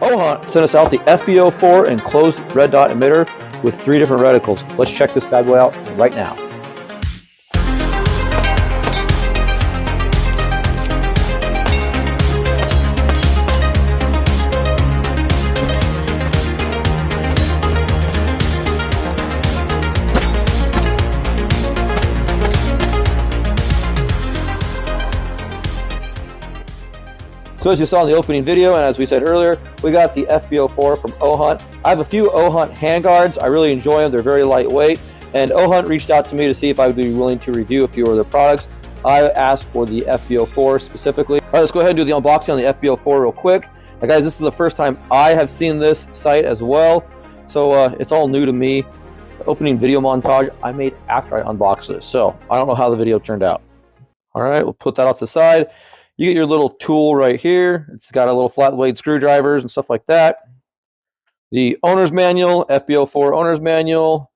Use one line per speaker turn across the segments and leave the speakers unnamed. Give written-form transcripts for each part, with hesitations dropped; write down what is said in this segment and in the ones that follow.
Ohhunt sent us out the fb04 enclosed red dot emitter with 3 different reticles. Let's check this bad boy out right now. So as you saw in the opening video, and as we said earlier, we got the fb04 from Ohhunt. I have a few Ohhunt handguards. I really enjoy them. They're very lightweight. And Ohhunt reached out to me to see if I would be willing to review a few of their products. I asked for the fb04 specifically. All right, let's go ahead and do the unboxing on the fb04 real quick. Now guys, this is the first time I have seen this sight as well. So it's all new to me. The opening video montage I made after I unboxed this. So I don't know how the video turned out. All right, we'll put that off to the side. You get your little tool right here. It's got a little flat blade screwdrivers and stuff like that. The owner's manual, fb04 owner's manual.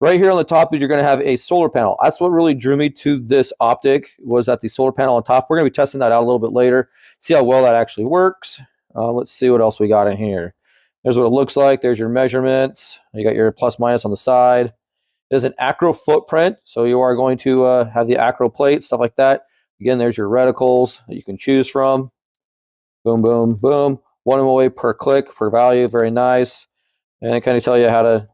Right here on the top is you're going to have a solar panel. That's what really drew me to this optic, was that the solar panel on top. We're going to be testing that out a little bit later, see how well that actually works. Let's see what else we got in here. There's what it looks like. There's your measurements. You got your plus minus on the side. There's an acro footprint, so you are going to have the acro plate, stuff like that. Again, there's your reticles that you can choose from. Boom, boom, boom. 1 MOA per click, per value, very nice. And they kind of tell you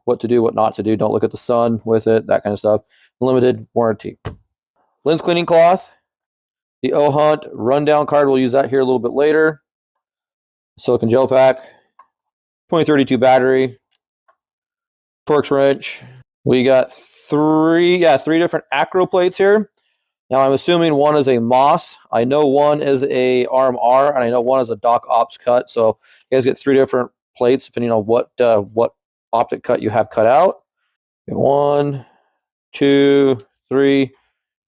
what to do, what not to do. Don't look at the sun with it, that kind of stuff. Limited warranty. Lens cleaning cloth. The Ohhunt rundown card, we'll use that here a little bit later. Silicone gel pack. 2032 battery. Torx wrench. We got three different acro plates here. Now, I'm assuming one is a Moss. I know one is a RMR, and I know one is a Doc Ops cut. So you guys get 3 different plates depending on what optic cut you have cut out. 1, 2, 3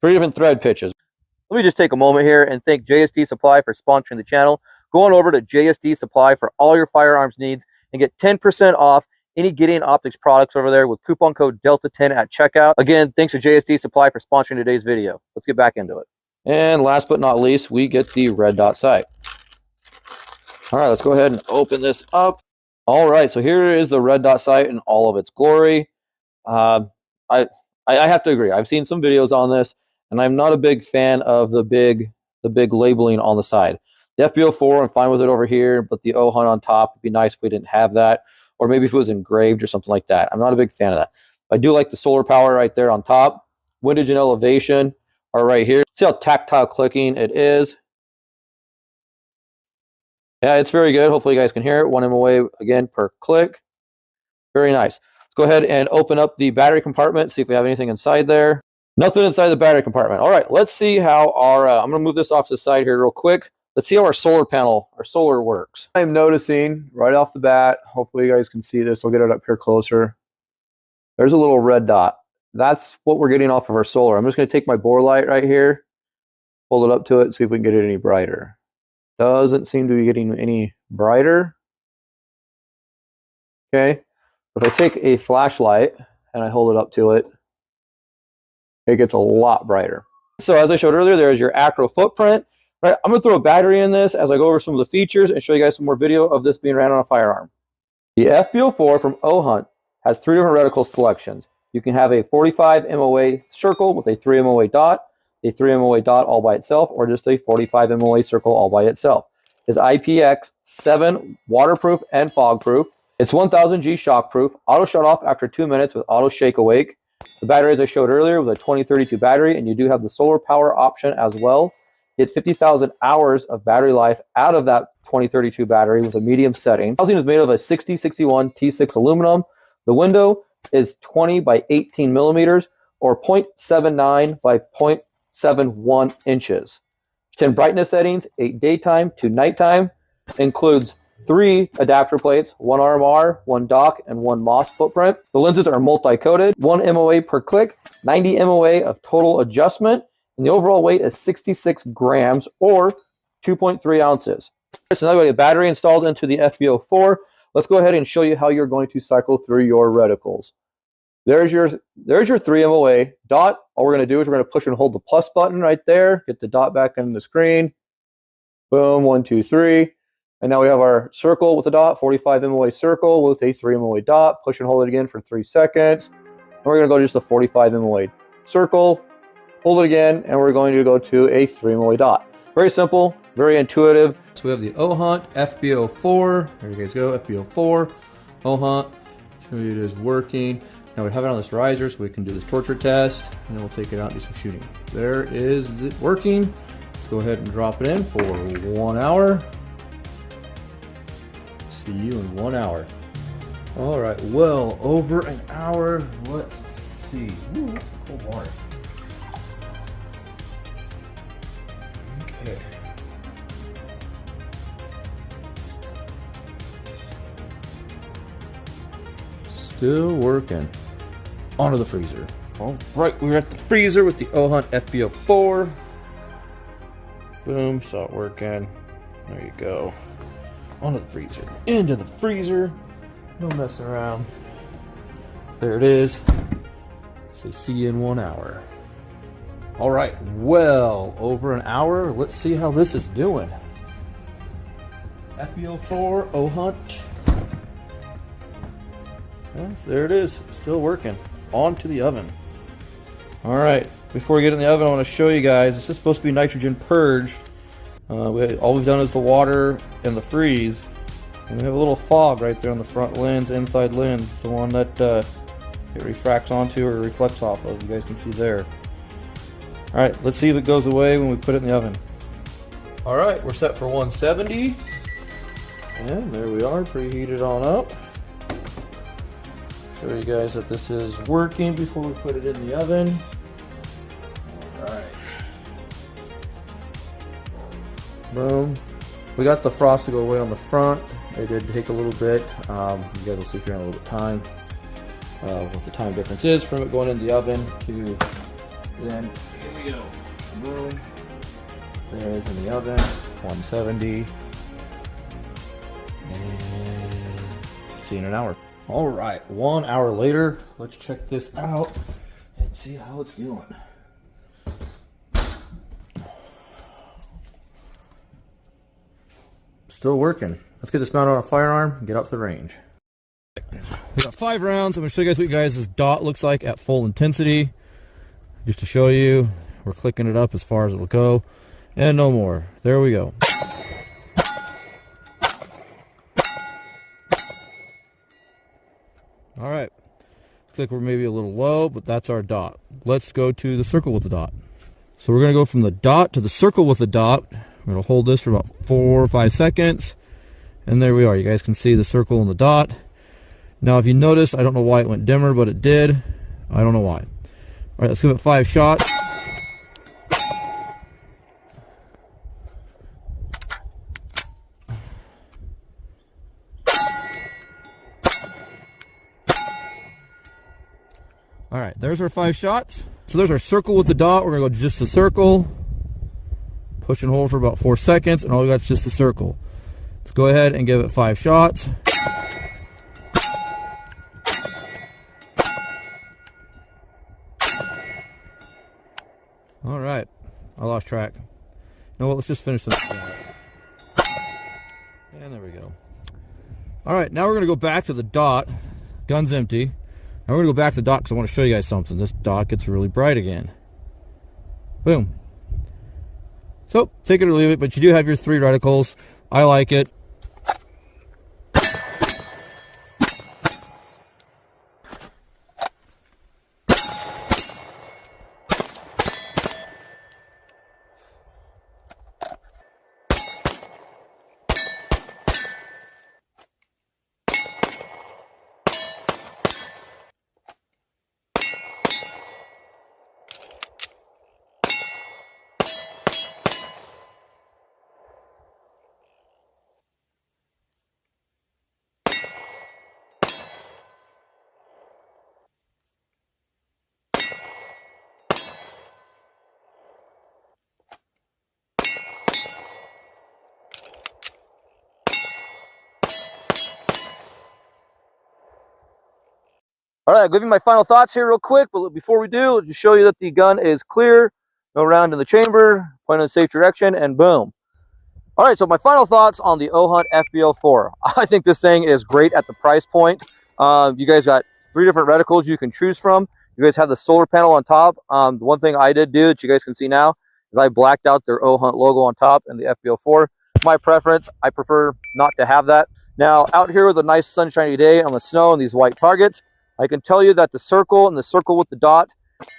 different thread pitches. Let me just take a moment here and thank JSD Supply for sponsoring the channel. Go on over to JSD Supply for all your firearms needs and get 10% off any Gideon Optics products over there with coupon code Delta10 at checkout. Again, thanks to JSD Supply for sponsoring today's video. Let's get back into it. And last but not least, we get the red dot sight. All right, let's go ahead and open this up. All right, so here is the red dot sight in all of its glory. I have to agree. I've seen some videos on this, and I'm not a big fan of the big labeling on the side. The fb04, I'm fine with it over here, but the Ohhunt on top would be nice if we didn't have that. Or maybe if it was engraved or something like that. I'm not a big fan of that. I do like the solar power right there on top. Windage and elevation are right here. See how tactile clicking it is. Yeah, it's very good. Hopefully you guys can hear it. 1 MOA again per click. Very nice. Let's go ahead and open up the battery compartment, see if we have anything inside there. Nothing inside the battery compartment. All right, let's see how our, I'm going to move this off to the side here real quick. Let's see how our solar panel, our solar works. I'm noticing right off the bat, hopefully you guys can see this. I'll get it up here closer. There's a little red dot. That's what we're getting off of our solar. I'm just going to take my bore light right here, hold it up to it, and see if we can get it any brighter. Doesn't seem to be getting any brighter. Okay. If I take a flashlight and I hold it up to it, it gets a lot brighter. So as I showed earlier, there's your acro footprint. Right, I'm going to throw a battery in this as I go over some of the features and show you guys some more video of this being ran on a firearm. The fb04 from Ohhunt has 3 different reticle selections. You can have a 45 MOA circle with a 3 MOA dot, a 3 MOA dot all by itself, or just a 45 MOA circle all by itself. It's IPX7 waterproof and fog proof. It's 1000 G shock proof, auto shut off after 2 minutes with auto shake awake. The battery, as I showed earlier, was a 2032 battery, and you do have the solar power option as well. Get 50,000 hours of battery life out of that 2032 battery with a medium setting. Housing is made of a 6061 T6 aluminum. The window is 20 by 18 millimeters or 0.79 by 0.71 inches. 10 brightness settings, 8 daytime to nighttime. Includes 3 adapter plates, 1 RMR, 1 Doc, and 1 Moss footprint. The lenses are multi-coated, 1 MOA per click, 90 MOA of total adjustment. And the overall weight is 66 grams or 2.3 ounces. So now we have a battery installed into the fb04. Let's go ahead and show you how you're going to cycle through your reticles. There's your 3 MOA dot. All we're going to do is we're going to push and hold the plus button right there. Get the dot back on the screen. Boom, 1, 2, 3. And now we have our circle with a dot, 45 MOA circle with a 3 MOA dot. Push and hold it again for 3 seconds. And we're going to go just a 45 MOA circle, hold it again, and we're going to go to a 3 MOA dot. Very simple, very intuitive. So we have the Ohhunt fb04. There you guys go, fb04. Ohhunt. Show you it is working. Now we have it on this riser so we can do this torture test, and then we'll take it out and do some shooting. There is it working. Let's go ahead and drop it in for 1 hour. See you in 1 hour. All right, well over an hour. Let's see. Ooh, that's some cold water. Okay. Still working. Onto the freezer. All right, we're at the freezer with the Ohhunt fb04. Boom, saw it working. There you go. Onto the freezer. Into the freezer. No messing around. There it is. So see you in 1 hour. All right, well, over an hour. Let's see how this is doing. fb04 Ohhunt. Yes, there it is. Still working. Onto the oven. All right, before we get in the oven, I want to show you guys. This is supposed to be nitrogen purged. All we've done is the water and the freeze. And we have a little fog right there on the front lens, inside lens, the one that it refracts onto or reflects off of. You guys can see there. All right, let's see if it goes away when we put it in the oven. All right, we're set for 170. And there we are, preheated on up. Show you guys that this is working before we put it in the oven. All right. Boom. We got the frost to go away on the front. It did take a little bit. You guys will see here in a little bit of time what the time difference is from it going in the oven to then. Here we go. Boom. There it is in the oven. 170. And see you in an hour. All right, 1 hour later, let's check this out and see how it's doing. Still working. Let's get this mounted on a firearm and get out to the range. We got 5 rounds. I'm gonna show you guys what you guys' dot looks like at full intensity. Just to show you, we're clicking it up as far as it'll go, and no more. There we go. All right, looks like we're maybe a little low, but that's our dot. Let's go to the circle with the dot. So we're gonna go from the dot to the circle with the dot. We're gonna hold this for about 4 or 5 seconds. And there we are. You guys can see the circle and the dot. Now, if you notice, I don't know why it went dimmer, but it did. I don't know why. All right, let's give it 5 shots. All right, there's our 5 shots. So there's our circle with the dot. We're gonna go just the circle. Push and hold for about 4 seconds, and all we got is just the circle. Let's go ahead and give it 5 shots. All right, I lost track. You know what, let's just finish this. And there we go. All right, now we're gonna go back to the dot. Gun's empty. Now we're gonna go back to the dot because I want to show you guys something. This dot gets really bright again. Boom. So, take it or leave it, but you do have your 3 reticles. I like it. All right, I'll give you my final thoughts here real quick, but before we do, I'll just show you that the gun is clear, no round in the chamber, point in a safe direction, and boom. All right, so my final thoughts on the Ohhunt fb04. I think this thing is great at the price point. You guys got 3 different reticles you can choose from. You guys have the solar panel on top. The one thing I did do that you guys can see now is I blacked out their Ohhunt logo on top and the fb04. My preference, I prefer not to have that. Now, out here with a nice sunshiny day on the snow and these white targets, I can tell you that the circle and the circle with the dot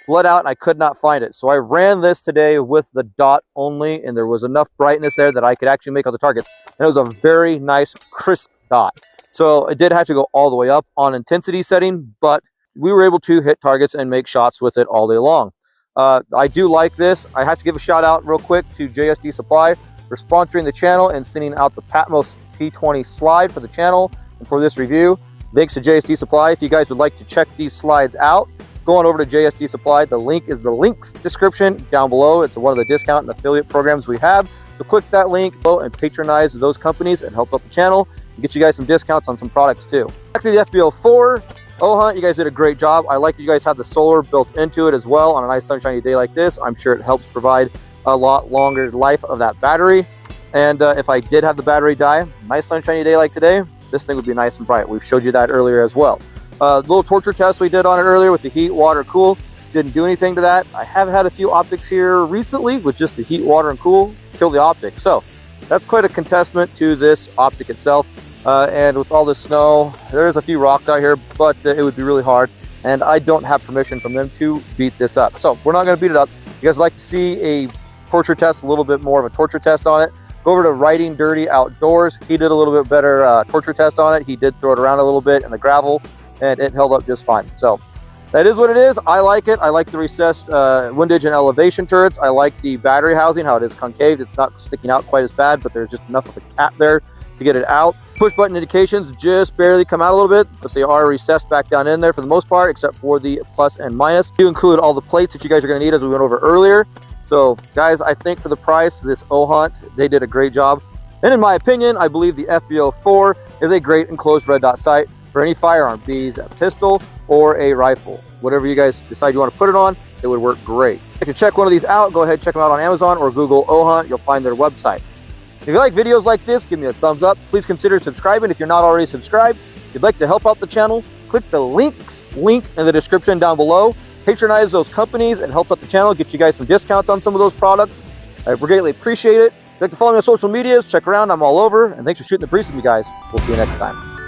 bled out and I could not find it. So I ran this today with the dot only, and there was enough brightness there that I could actually make out the targets. And it was a very nice, crisp dot. So it did have to go all the way up on intensity setting, but we were able to hit targets and make shots with it all day long. I do like this. I have to give a shout out real quick to JSD Supply for sponsoring the channel and sending out the Patmos P20 slide for the channel and for this review. Thanks to JSD Supply. If you guys would like to check these slides out, go on over to JSD Supply. The link is the links description down below. It's one of the discount and affiliate programs we have. So click that link below and patronize those companies and help out the channel and get you guys some discounts on some products too. Back to the fb04. Ohhunt, you guys did a great job. I like that you guys have the solar built into it as well on a nice sunshiny day like this. I'm sure it helps provide a lot longer life of that battery. And if I did have the battery die, nice sunshiny day like today, this thing would be nice and bright. We've showed you that earlier as well. Little torture test we did on it earlier with the heat, water, cool. Didn't do anything to that. I have had a few optics here recently with just the heat, water, and cool kill the optic. So that's quite a contestment to this optic itself. And with all this snow, there's a few rocks out here, but it would be really hard. And I don't have permission from them to beat this up. So we're not going to beat it up. You guys would like to see a torture test, a little bit more of a torture test on it, go over to Riding Dirty Outdoors. He did a little bit better torture test on it. He did throw it around a little bit in the gravel, and it held up just fine. So that is what it is. I like it. I like the recessed windage and elevation turrets. I like the battery housing, how it is concaved. It's not sticking out quite as bad, but there's just enough of a cap there to get it out. Push button indications just barely come out a little bit, but they are recessed back down in there for the most part, except for the plus and minus. You include all the plates that you guys are going to need as we went over earlier. So guys, I think for the price, this Ohhunt, they did a great job. And in my opinion, I believe the fb04 is a great enclosed red dot sight for any firearm, be it a pistol or a rifle. Whatever you guys decide you want to put it on, it would work great. If you check one of these out, go ahead, check them out on Amazon or Google Ohhunt. You'll find their website. If you like videos like this, give me a thumbs up. Please consider subscribing if you're not already subscribed. If you'd like to help out the channel, click the link in the description down below. Patronize those companies and help out the channel, get you guys some discounts on some of those products. I greatly appreciate it. If you'd like to follow me on social medias, check around. I'm all over. And thanks for shooting the breeze with me, guys. We'll see you next time.